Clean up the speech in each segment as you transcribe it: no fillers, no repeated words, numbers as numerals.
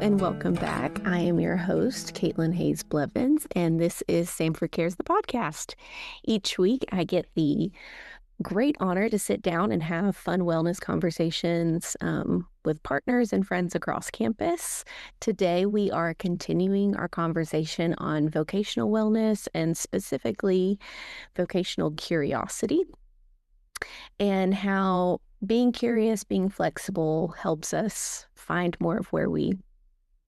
and welcome back. I am your host, Caitlin Hayes Blevins, and this is Samford Cares, the podcast. Each week, I get the great honor to sit down and have fun wellness conversations with partners and friends across campus. Today, we are continuing our conversation on vocational wellness and specifically vocational curiosity and how being curious, being flexible helps us find more of where we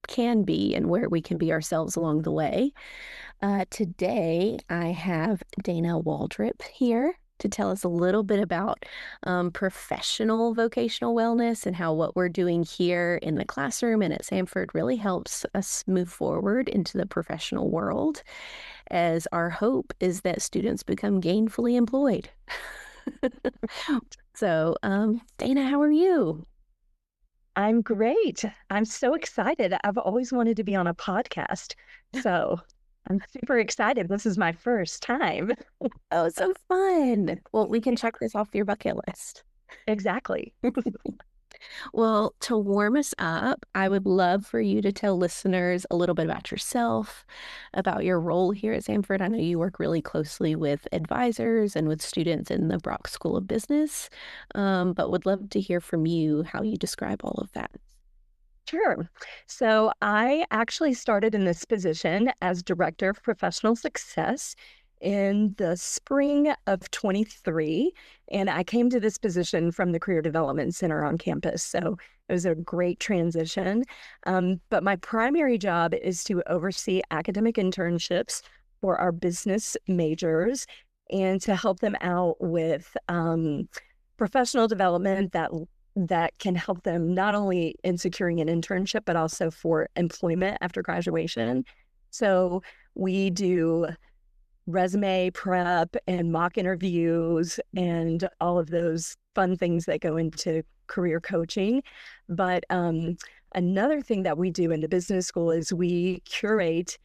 can be and where we can be ourselves along the way. Today, I have Dana Waldrop here to tell us a little bit about professional vocational wellness and how what we're doing here in the classroom and at Samford really helps us move forward into the professional world, as our hope is that students become gainfully employed. So, Dana, how are you? I'm great. I'm so excited. I've always wanted to be on a podcast. So I'm super excited. This is my first time. Oh, so fun. Well, we can check this off your bucket list. Exactly. Well, to warm us up, I would love for you to tell listeners a little bit about yourself, about your role here at Samford. I know you work really closely with advisors and with students in the Brock School of Business, but would love to hear from you how you describe all of that. Sure. So I actually started in this position as Director of Professional Success in the spring of 23. And I came to this position from the Career Development Center on campus. So it was a great transition. But my primary job is to oversee academic internships for our business majors and to help them out with professional development that can help them not only in securing an internship, but also for employment after graduation. So we do resume prep and mock interviews and all of those fun things that go into career coaching. But another thing that we do in the business school is we curate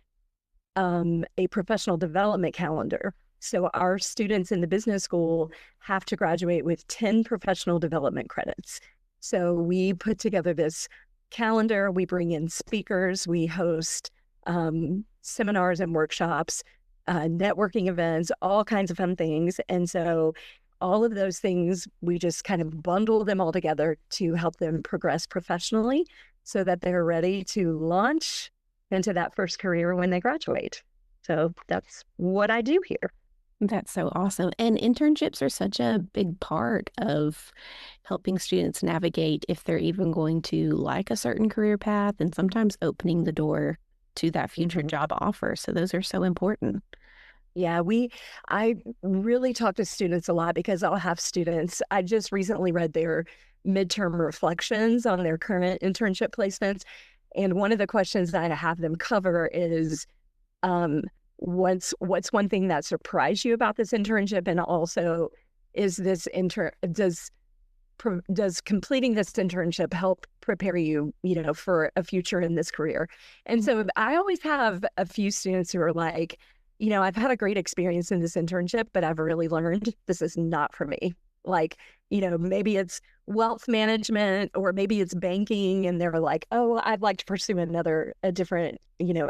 a professional development calendar. So our students in the business school have to graduate with 10 professional development credits. So we put together this calendar, we bring in speakers, we host seminars and workshops, networking events, all kinds of fun things. And so all of those things, we just kind of bundle them all together to help them progress professionally so that they're ready to launch into that first career when they graduate. So that's what I do here. That's so awesome. And internships are such a big part of helping students navigate if they're even going to like a certain career path and sometimes opening the door to that future job offer. So those are so important. Yeah, I really talk to students a lot because I'll have students. I just recently read their midterm reflections on their current internship placements. And one of the questions that I have them cover is, what's one thing that surprised you about this internship? And also, is this does completing this internship help prepare you, for a future in this career? And so I always have a few students who are like, I've had a great experience in this internship, but I've really learned this is not for me. Like, maybe it's wealth management or maybe it's banking. And they're like, oh, I'd like to pursue a different,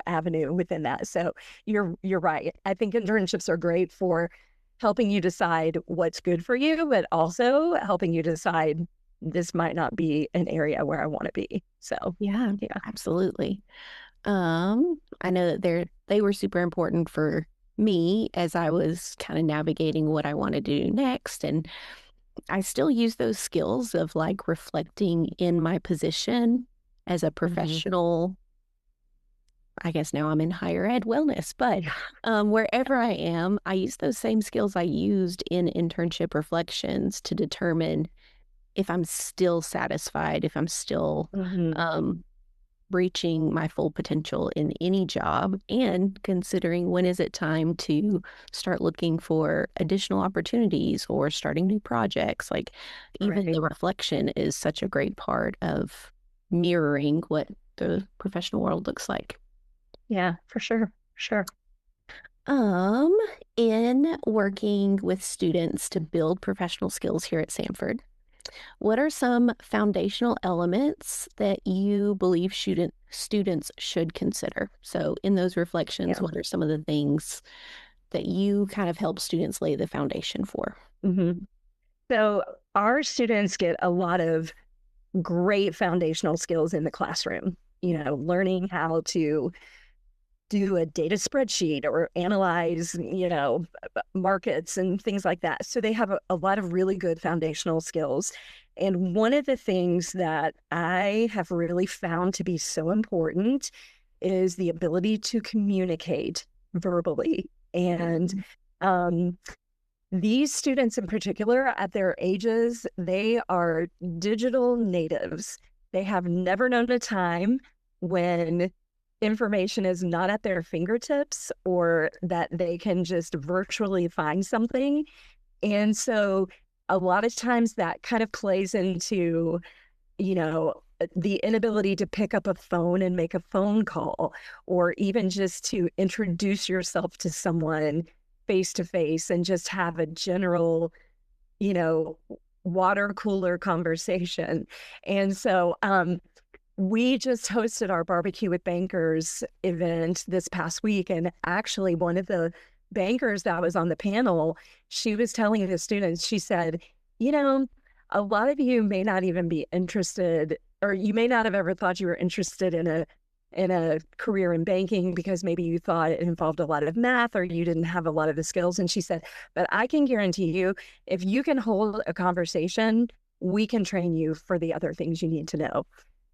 avenue within that. So you're right. I think internships are great for helping you decide what's good for you, but also helping you decide this might not be an area where I want to be. So yeah, absolutely. I know that they were super important for me as I was kind of navigating what I want to do next. And I still use those skills of like reflecting in my position as a professional. I guess now I'm in higher ed wellness, but wherever I am, I use those same skills I used in internship reflections to determine if I'm still satisfied, if I'm still reaching my full potential in any job, and considering when is it time to start looking for additional opportunities or starting new projects. Like even the reflection is such a great part of mirroring what the professional world looks like. Yeah, for sure. Sure. In working with students to build professional skills here at Samford, what are some foundational elements that you believe students should consider? So, in those reflections, Yeah. what are some of the things that you kind of help students lay the foundation for? hmm So our students get a lot of great foundational skills in the classroom, learning how to do a data spreadsheet or analyze, markets and things like that. So they have a lot of really good foundational skills. And one of the things that I have really found to be so important is the ability to communicate verbally. And um, these students in particular, at their ages, they are digital natives. They have never known a time when information is not at their fingertips or that they can just virtually find something. And so a lot of times that kind of plays into, the inability to pick up a phone and make a phone call, or even just to introduce yourself to someone face to face and just have a general, you know, water cooler conversation. And so we just hosted our barbecue with bankers event this past week. And actually, one of the bankers that was on the panel, she was telling the students, she said, you know, a lot of you may not even be interested, or you may not have ever thought you were interested in a career in banking because maybe you thought it involved a lot of math or you didn't have a lot of the skills. And she said, but I can guarantee you, if you can hold a conversation, we can train you for the other things you need to know.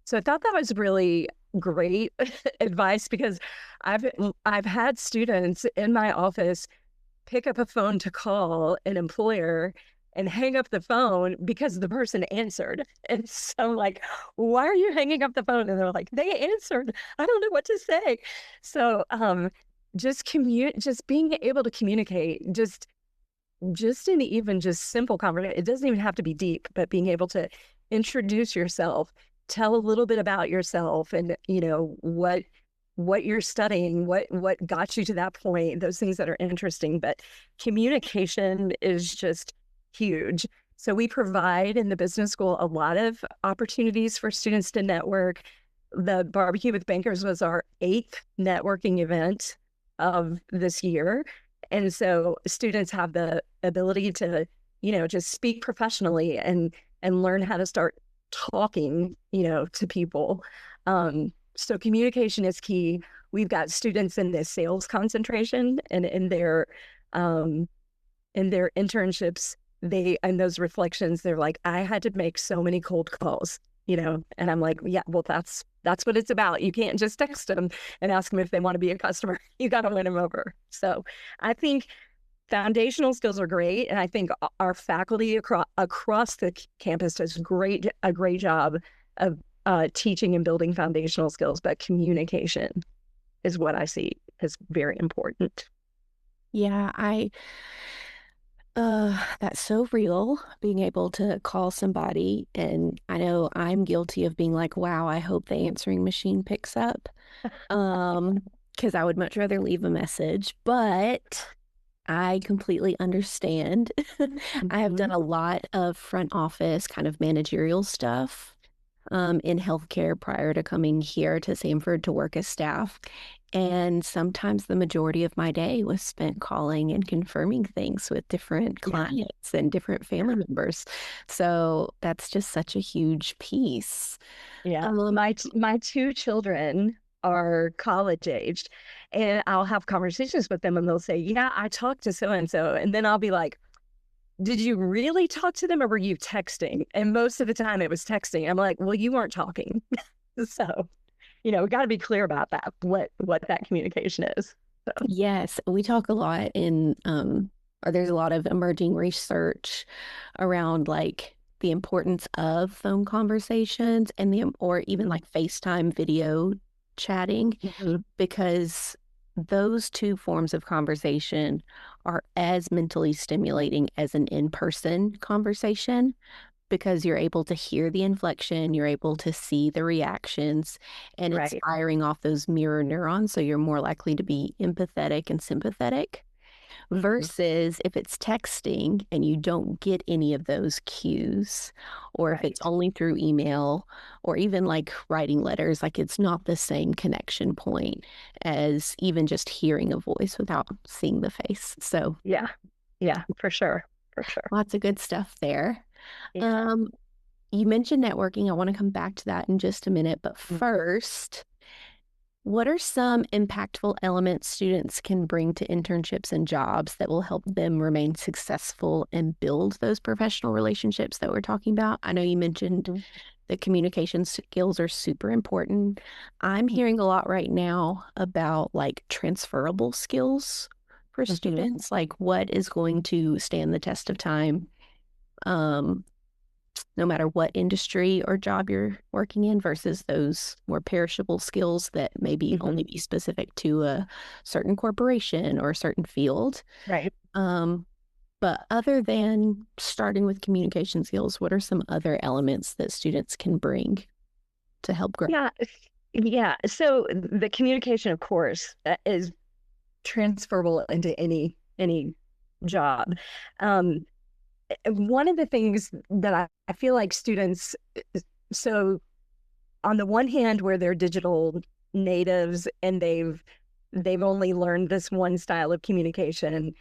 So I thought that was really great advice because I've had students in my office pick up a phone to call an employer and hang up the phone because the person answered. And so I'm like, why are you hanging up the phone? And they're like, they answered. I don't know what to say. So just being able to communicate, just in even just simple conversation. It doesn't even have to be deep, but being able to introduce yourself, tell a little bit about yourself and, what you're studying, what got you to that point, those things that are interesting. But communication is just huge. So we provide in the business school a lot of opportunities for students to network. The Barbecue with Bankers was our 8th networking event of this year. And so students have the ability to, just speak professionally and learn how to start talking, to people. So communication is key. We've got students in the sales concentration and in their internships, and those reflections, they're like, I had to make so many cold calls, and I'm like, yeah, well, that's what it's about. You can't just text them and ask them if they want to be a customer. You got to win them over. So I think foundational skills are great. And I think our faculty across the campus does a great job of teaching and building foundational skills, but communication is what I see as very important. Yeah, that's so real, being able to call somebody. And I know I'm guilty of being like, wow, I hope the answering machine picks up. Because I would much rather leave a message, but I completely understand. I have done Mhm. a lot of front office kind of managerial stuff in healthcare prior to coming here to Samford to work as staff. And sometimes the majority of my day was spent calling and confirming things with different Yeah. clients and different family members. So that's just such a huge piece. Yeah. Um, My 2 children are college aged, and I'll have conversations with them and they'll say, yeah, I talked to so and so. And then I'll be like, did you really talk to them or were you texting? And most of the time it was texting. I'm like, well, you weren't talking. So, we got to be clear about that, what that communication is. So, Yes, we talk a lot or there's a lot of emerging research around like the importance of phone conversations and or even mhm, like FaceTime video chatting, mhm, because those two forms of conversation are as mentally stimulating as an in-person conversation, because you're able to hear the inflection, you're able to see the reactions, and it's right. firing off those mirror neurons. So you're more likely to be empathetic and sympathetic. Mhm. versus if it's texting and you don't get any of those cues, or if it's Right. only through email or even like writing letters, like it's not the same connection point as even just hearing a voice without seeing the face. So Yeah. Yeah, for sure. For sure. lots of good stuff there. Yeah. Um, you mentioned networking. I want to come back to that in just a minute. But Mm. first, what are some impactful elements students can bring to internships and jobs that will help them remain successful and build those professional relationships that we're talking about? I know you mentioned Mhm. the communication skills are super important. I'm hearing a lot right now about like transferable skills for Mhm. students, like what is going to stand the test of time. Um, no matter what industry or job you're working in versus those more perishable skills that maybe Mhm. only be specific to a certain corporation or a certain field. Right. Um, but other than starting with communication skills, what are some other elements that students can bring to help grow? Yeah. Yeah. So the communication, of course, is transferable into any job. Um, One of the things that I feel like students, so on the one hand, where they're digital natives and they've only learned this one style of communication,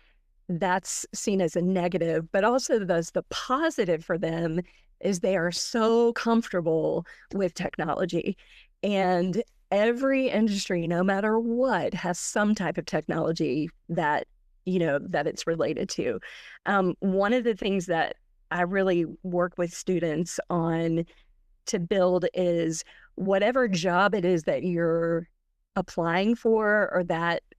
that's seen as a negative, but also the positive for them is they are so comfortable with technology. And every industry, no matter what, has some type of technology that, that it's related to. One of the things that I really work with students on to build is whatever job it is that you're applying for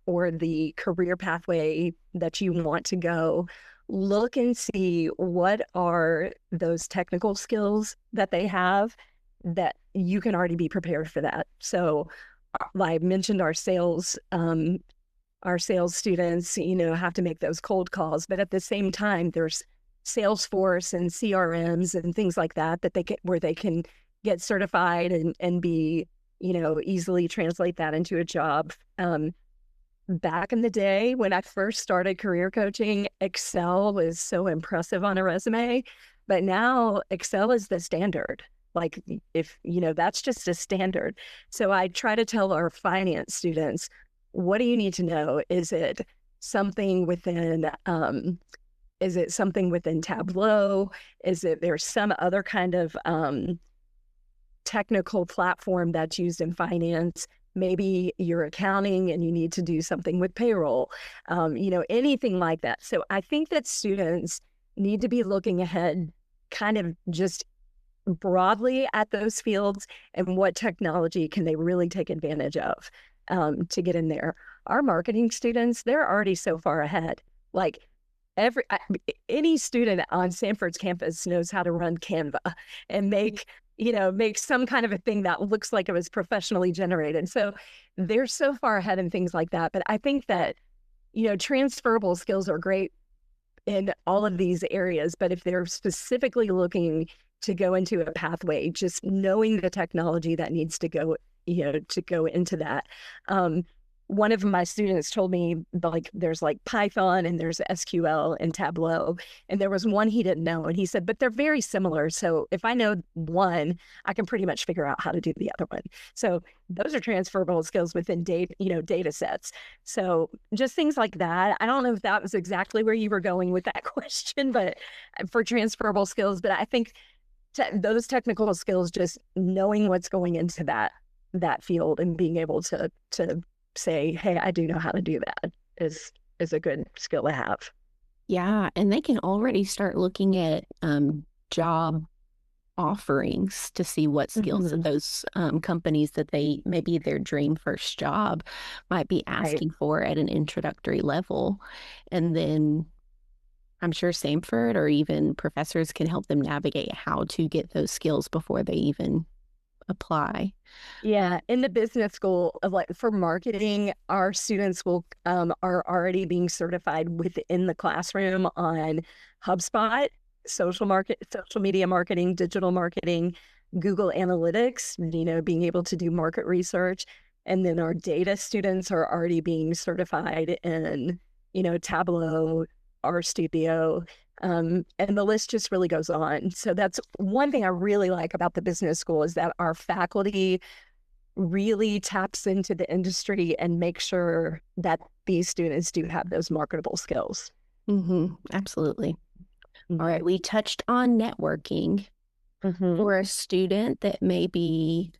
or the career pathway that you want to go, look and see what are those technical skills that they have that you can already be prepared for that. So I mentioned our sales students, have to make those cold calls. But at the same time, there's Salesforce and CRMs and things like that that where they can get certified and be, easily translate that into a job. Back in the day when I first started career coaching, Excel was so impressive on a resume, but now Excel is the standard. Like if, that's just a standard. So I try to tell our finance students, what do you need to know? Something within is it something within Tableau? Is it there's some other kind of technical platform that's used in finance? Maybe you're accounting and you need to do something with payroll, anything like that. So I think that students need to be looking ahead kind of just broadly at those fields and what technology can they really take advantage of to get in there. Our marketing students, they're already so far ahead. Like any student on Samford's campus knows how to run Canva and make some kind of a thing that looks like it was professionally generated. So they're so far ahead in things like that. But I think that, transferable skills are great in all of these areas, but if they're specifically looking to go into a pathway, just knowing the technology that needs to go, to go into that. One of my students told me like there's like Python and there's SQL and Tableau, and there was one he didn't know, and he said, but they're very similar. So if I know one, I can pretty much figure out how to do the other one. So those are transferable skills within data sets. So just things like that. I don't know if that was exactly where you were going with that question, but for transferable skills, but I think those technical skills, just knowing what's going into that field and being able to say, hey, I do know how to do that is a good skill to have. Yeah, and they can already start looking at job offerings to see what skills that Mm-hmm. those companies that they maybe their dream first job might be Right. asking for at an introductory level. And then I'm sure Samford or even professors can help them navigate how to get those skills before they even apply. Yeah, in the business school of like for marketing, our students will are already being certified within the classroom on HubSpot, social media marketing, digital marketing, Google Analytics, being able to do market research. And then our data students are already being certified in, Tableau, RStudio, and the list just really goes on. So that's one thing I really like about the business school is that our faculty really taps into the industry and makes sure that these students do have those marketable skills. Absolutely. All Mm-hmm. right. We touched on networking Mm-hmm. for a student that maybe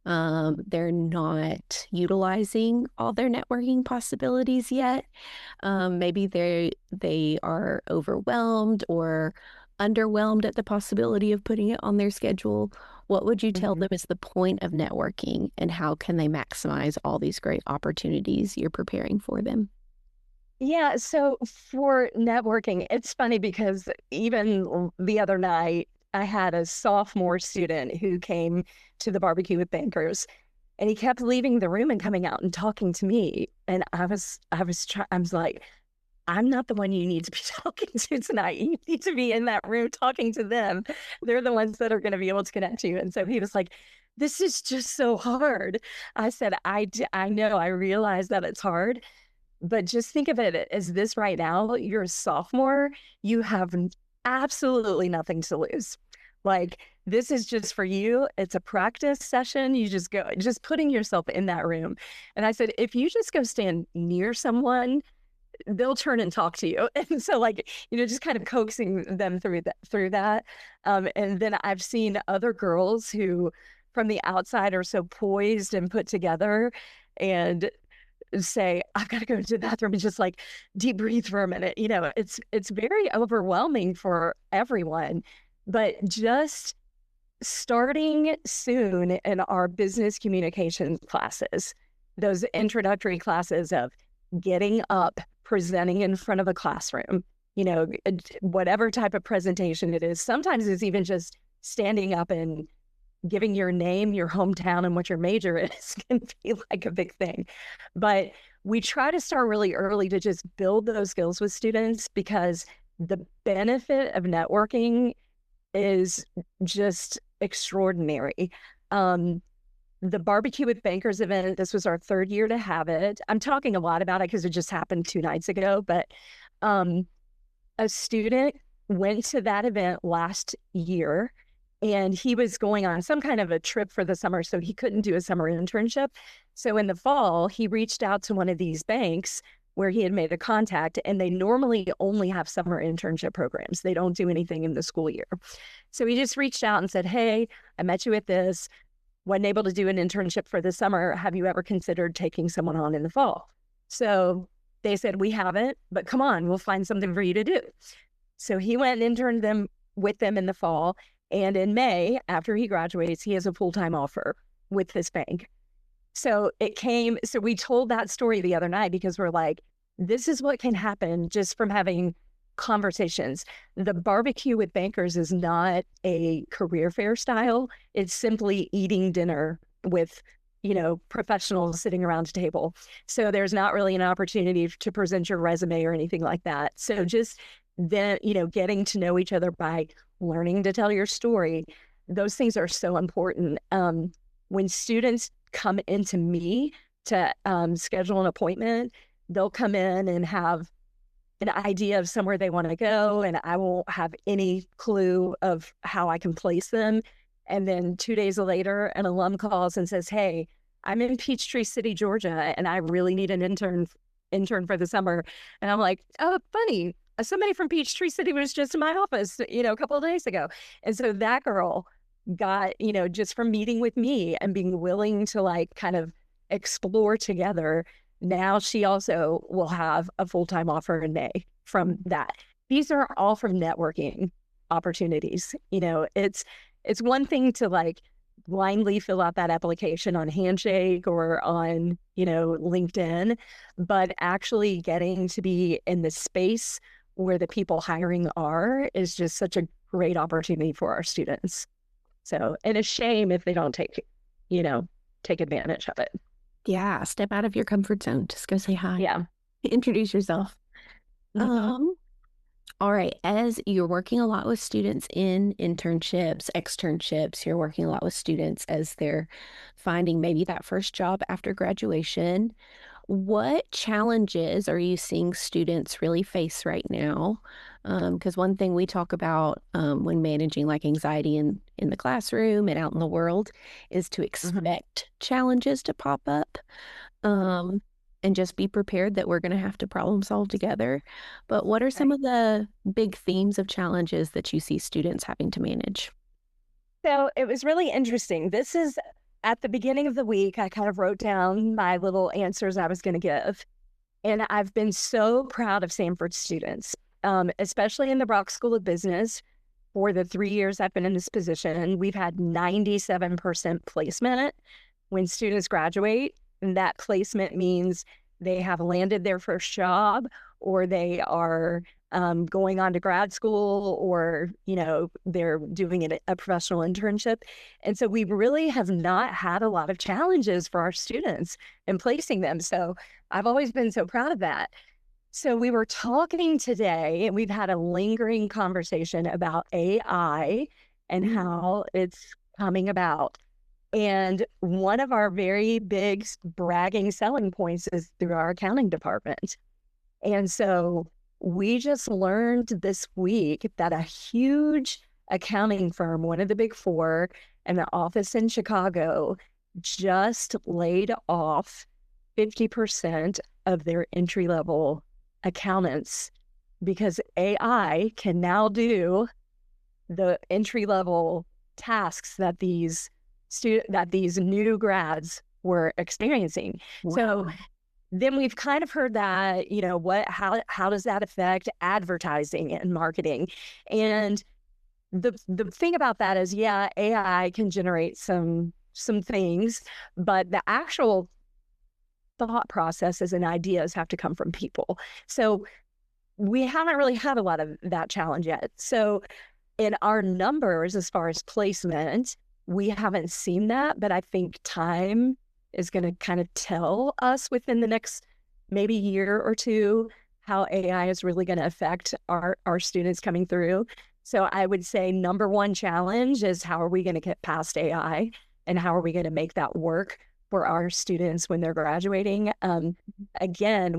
they're not utilizing all their networking possibilities yet. Maybe they are overwhelmed or underwhelmed at the possibility of putting it on their schedule. What would you tell Mm-hmm. them is the point of networking and how can they maximize all these great opportunities you're preparing for them? Yeah, so for networking, it's funny because even the other night, I had a sophomore student who came to the barbecue with bankers, and he kept leaving the room and coming out and talking to me. And I was like, I'm not the one you need to be talking to tonight. You need to be in that room talking to them. They're the ones that are going to be able to connect you. And so he was like, this is just so hard. I said, I know, I realize that it's hard, but just think of it as this right now. You're a sophomore, you have absolutely nothing to lose. Like, this is just for you. It's a practice session. You just go, just putting yourself in that room. And I said, if you just go stand near someone, they'll turn and talk to you. And so, like, just kind of coaxing them through that. And then I've seen other girls who from the outside are so poised and put together and say, I've got to go to the bathroom and just like deep breathe for a minute. It's very overwhelming for everyone. But just starting soon in our business communications classes, those introductory classes of getting up, presenting in front of a classroom, whatever type of presentation it is. Sometimes it's even just standing up and giving your name, your hometown, and what your major is can be like a big thing. But we try to start really early to just build those skills with students because the benefit of networking is just extraordinary. Um, the barbecue with bankers event, this was our third year to have it. I'm talking a lot about it because it just happened 2 nights ago, but um, a student went to that event last year and he was going on some kind of a trip for the summer, so he couldn't do a summer internship. So in the fall, he reached out to one of these banks where he had made a contact, and they normally only have summer internship programs. They don't do anything in the school year. So he just reached out and said, hey, I met you at this, wasn't able to do an internship for the summer. Have you ever considered taking someone on in the fall? So they said, we haven't, but come on, we'll find something for you to do. So he went and interned with them in the fall. And in May, after he graduates, he has a full-time offer with this bank. So we told that story the other night because we're like, this is what can happen just from having conversations. The barbecue with bankers is not a career fair style. It's simply eating dinner with, professionals sitting around a table. So there's not really an opportunity to present your resume or anything like that. So just then, getting to know each other by learning to tell your story, those things are so important. When students come into me to schedule an appointment, they'll come in and have an idea of somewhere they want to go, and I won't have any clue of how I can place them. And then 2 days later, an alum calls and says, hey, I'm in Peachtree City, Georgia, and I really need an intern for the summer. And I'm like, oh, funny. Somebody from Peachtree City was just in my office, a couple of days ago. And so that girl got, just from meeting with me and being willing to like kind of explore together, now she also will have a full-time offer in May from that. These are all from networking opportunities. It's one thing to like blindly fill out that application on Handshake or on, LinkedIn, but actually getting to be in the space where the people hiring are is just such a great opportunity for our students. So, and a shame if they don't take advantage of it. Yeah, step out of your comfort zone. Just go say hi. Yeah. Introduce yourself. Mhm. All right. As you're working a lot with students in internships, externships, you're working a lot with students as they're finding maybe that first job after graduation. What challenges are you seeing students really face right now? Because one thing we talk about when managing like anxiety in the classroom and out in the world is to Mhm. expect challenges to pop up, um, and just be prepared that we're going to have to problem solve together. But what are some Right. of the big themes of challenges that you see students having to manage? So it was really interesting. This is at the beginning of the week, I kind of wrote down my little answers I was going to give. And I've been so proud of Samford students, especially in the Brock School of Business. For the 3 years I've been in this position, we've had 97% placement when students graduate. And that placement means they have landed their first job or they are going on to grad school or, they're doing a professional internship. And so we really have not had a lot of challenges for our students in placing them. So I've always been so proud of that. So we were talking today, and we've had a lingering conversation about AI and how it's coming about. And one of our very big bragging selling points is through our accounting department. And so we just learned this week that a huge accounting firm, one of the big four, and the office in Chicago just laid off 50% of their entry level accountants because AI can now do the entry level tasks that these new grads were experiencing. So Wow. then we've kind of heard that, how does that affect advertising and marketing? And the thing about that is, yeah, AI can generate some things, but the actual thought processes and ideas have to come from people. So we haven't really had a lot of that challenge yet. So in our numbers, as far as placement, we haven't seen that, but I think time is going to kind of tell us within the next maybe year or two how AI is really going to affect our students coming through. So I would say number one challenge is how are we going to get past AI and how are we going to make that work for our students when they're graduating? Again,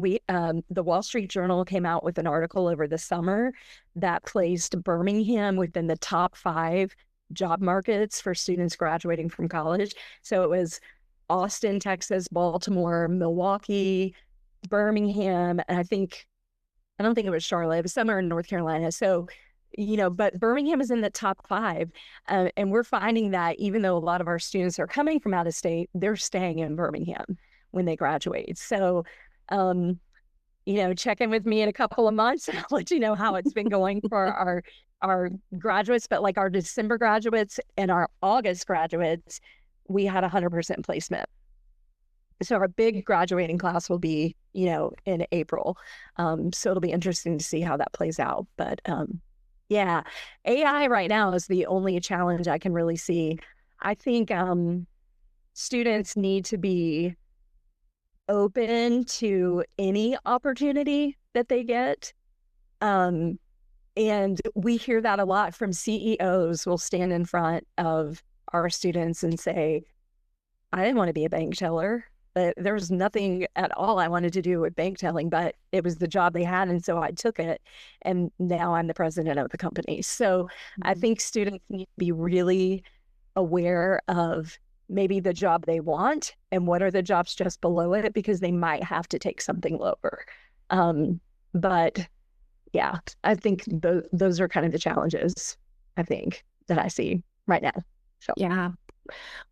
the Wall Street Journal came out with an article over the summer that placed Birmingham within the top 5 job markets for students graduating from college. So it was Austin, Texas, Baltimore, Milwaukee, Birmingham, and I don't think it was Charlotte. It was somewhere in North Carolina. So, but Birmingham is in the top 5. And we're finding that even though a lot of our students are coming from out of state, they're staying in Birmingham when they graduate. So, um, check in with me in a couple of months and I'll let you know how it's been going for our graduates. But like our December graduates and our August graduates, we had 100% placement. So our big graduating class will be, in April. So it'll be interesting to see how that plays out. But yeah, AI right now is the only challenge I can really see. I think students need to be open to any opportunity that they get. Um, and we hear that a lot from CEOs will stand in front of our students and say, I didn't want to be a bank teller, but there was nothing at all I wanted to do with bank telling, but it was the job they had. And so I took it. And now I'm the president of the company. So I Mhm. think students need to be really aware of maybe the job they want and what are the jobs just below it because they might have to take something lower. But yeah, I think those are kind of the challenges I think that I see right now. So Yeah.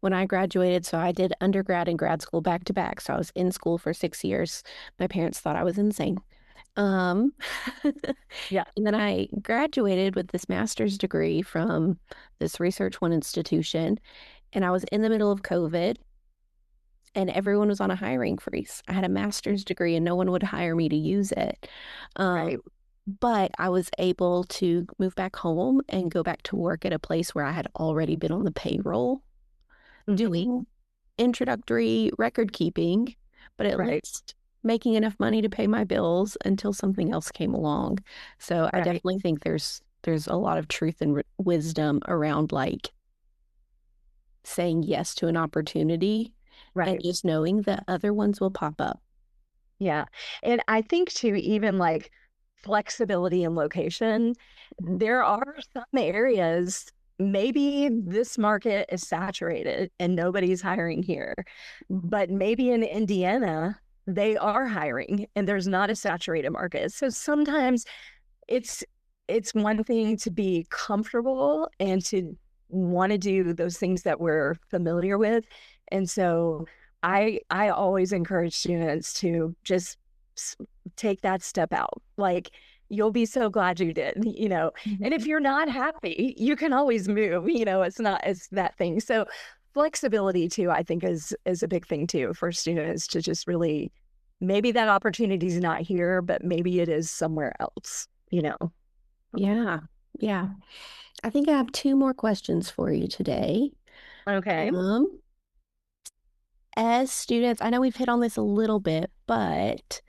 When I graduated, so I did undergrad and grad school back to back. So I was in school for 6 years. My parents thought I was insane. Um, yeah, and then I graduated with this master's degree from this Research One institution. And I was in the middle of COVID and everyone was on a hiring freeze. I had a master's degree and no one would hire me to use it. Um, right. but I was able to move back home and go back to work at a place where I had already been on the payroll Mhm. doing introductory record keeping, but at Right, least making enough money to pay my bills until something else came along. So I right, definitely think there's a lot of truth and wisdom around like saying yes to an opportunity and right. just knowing that other ones will pop up. Yeah. And I think too, even like flexibility and location, there are some areas, maybe this market is saturated and nobody's hiring here, but maybe in Indiana, they are hiring and there's not a saturated market. So sometimes it's it's one thing to be comfortable and to want to do those things that we're familiar with. And so I always encourage students to just s- take that step out. Like you'll be so glad you did, you know. And if you're not happy, you can always move, you know, it's that thing. So flexibility too, I think is a big thing too for students to just really maybe that opportunity is not here, but maybe it is somewhere else, you know. Yeah. Yeah. I think I have two more questions for you today. Okay. Um, as students, I know we've hit on this a little bit, but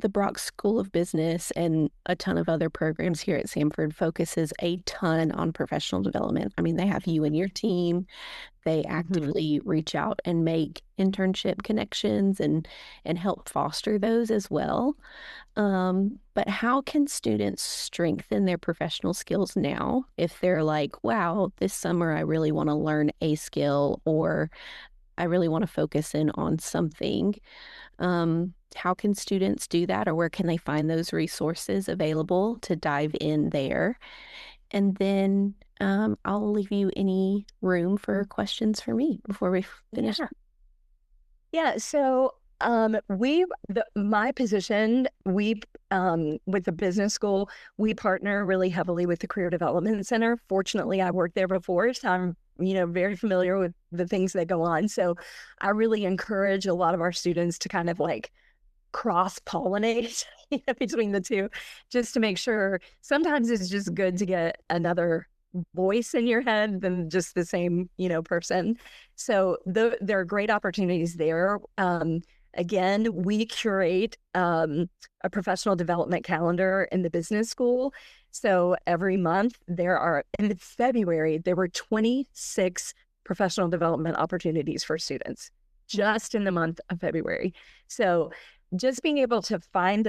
the Brock School of Business and a ton of other programs here at Samford focuses a ton on professional development. I mean, they have you and your team. They Mhm. actively reach out and make internship connections and help foster those as well. But how can students strengthen their professional skills now if they're like, wow, this summer I really want to learn a skill or I really want to focus in on something? How can students do that, or where can they find those resources available to dive in there? And then I'll leave you any room for questions for me before we finish. Yeah. Yeah. So my position, we with the business school, we partner really heavily with the Career Development Center. Fortunately, I worked there before, so I'm, you know, very familiar with the things that go on. So I really encourage a lot of our students to kind of like cross pollinate between the two, just to make sure. Sometimes it's just good to get another voice in your head than just the same, you know, person. So there are great opportunities there. Again, we curate a professional development calendar in the business school. So every month in February, there were 26 professional development opportunities for students just in the month of February. So just being able to find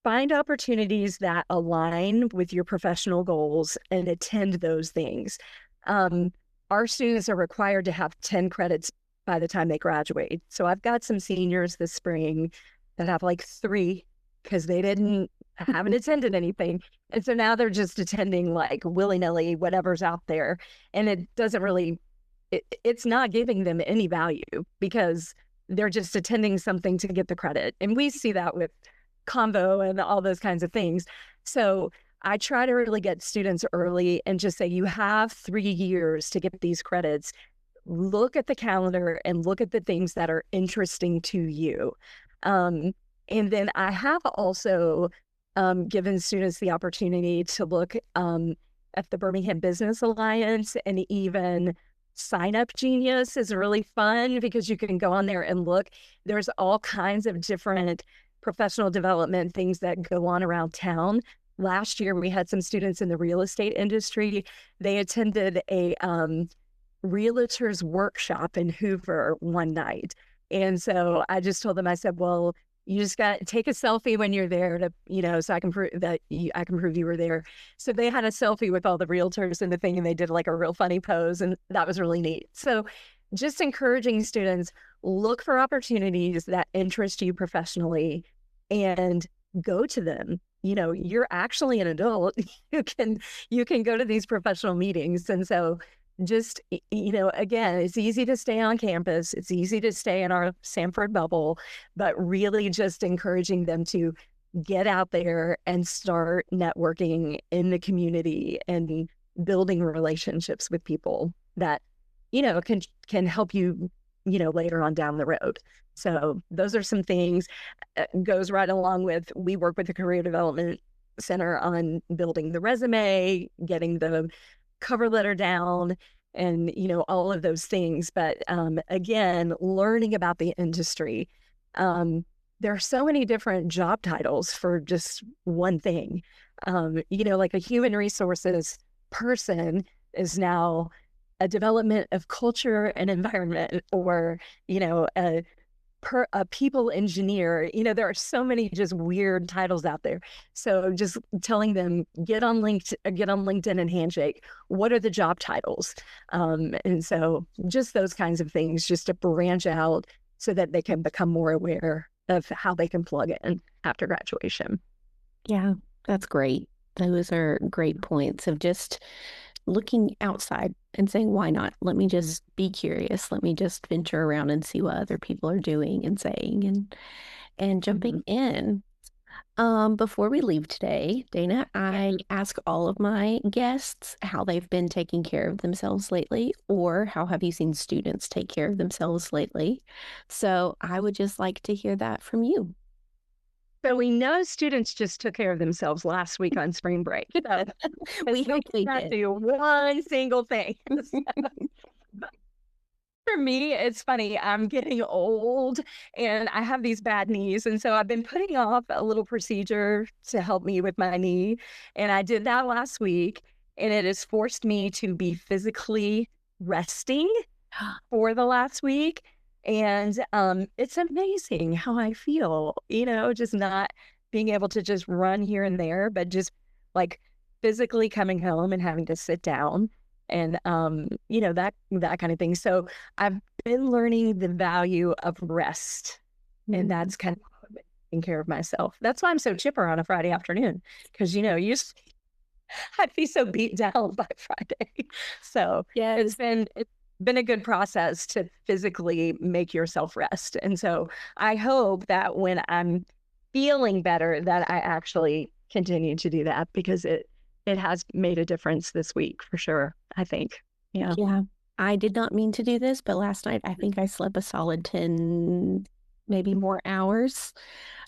find opportunities that align with your professional goals and attend those things. Um, our students are required to have 10 credits by the time they graduate. So I've got some seniors this spring that have like 3 because they didn't haven't attended anything. And so now they're just attending like willy-nilly whatever's out there. And it doesn't really it's not giving them any value because they're just attending something to get the credit. And we see that with Convo and all those kinds of things. So I try to really get students early and just say, you have 3 years to get these credits. Look at the calendar and look at the things that are interesting to you. Um, and then I have also given students the opportunity to look at the Birmingham Business Alliance, and even Sign Up Genius is really fun because you can go on there and look. There's all kinds of different professional development things that go on around town. Last year, we had some students in the real estate industry. They attended a realtor's workshop in Hoover one night. And so I just told them, I said, well, you just got to take a selfie when you're there to, you know, so I can prove that I can prove you were there. So they had a selfie with all the realtors and the thing, and they did like a real funny pose, and that was really neat. So just encouraging students, look for opportunities that interest you professionally and go to them. You know, you're actually an adult. You can go to these professional meetings. And so just, you know, again, it's easy to stay on campus. It's easy to stay in our Samford bubble, but really just encouraging them to get out there and start networking in the community and building relationships with people that, you know, can help you, you know, later on down the road. So those are some things. Goes right along with, we work with the Career Development Center on building the resume, getting the cover letter down, and, you know, all of those things. But again, learning about the industry. There are so many different job titles for just one thing. You know, like a human resources person is now a development of culture and environment, or, a people engineer. There are so many just weird titles out there. So just telling them, get on LinkedIn and Handshake. What are the job titles? And so just those kinds of things, just to branch out so that they can become more aware of how they can plug in after graduation. Yeah, that's great. Those are great points of just looking outside and saying, why not? Let me just be curious. Let me just venture around and see what other people are doing and saying and jumping in. Before we leave today, Dana, I ask all of my guests how they've been taking care of themselves lately, or how have you seen students take care of themselves lately? So I would just like to hear that from you. So we know students just took care of themselves last week on spring break. So We they hope they cannot did. do one single thing. For me, it's funny. I'm getting old and I have these bad knees. And so I've been putting off a little procedure to help me with my knee. And I did that last week. And it has forced me to be physically resting for the last week. And it's amazing how I feel, just not being able to just run here and there, but just like physically coming home and having to sit down and that kind of thing. So I've been learning the value of rest, and that's kind of how I've been taking care of myself. That's why I'm so chipper on a Friday afternoon, because I'd be so beat down by Friday. So Yes. it's been a good process to physically make yourself rest. And so I hope that when I'm feeling better, that I actually continue to do that, because it has made a difference this week for sure, I think. Yeah. Yeah. I did not mean to do this, but last night I think I slept a solid 10, maybe more hours.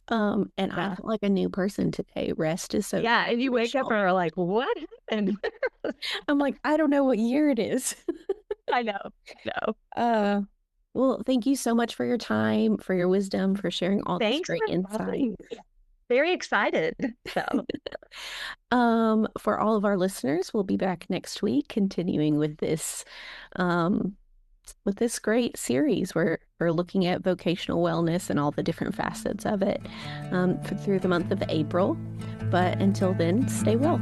And I Yeah. felt like a new person today. Rest is so Yeah. And you wake up crucial. and are like, what happened? I'm like, I don't know what year it is. I know. No. Uh, well, thank you so much for your time, for your wisdom, for sharing all this Thanks great for insight. having me. Very excited. So For all of our listeners, we'll be back next week, continuing um, with this great series where we're looking at vocational wellness and all the different facets of it through the month of April. But until then, stay well.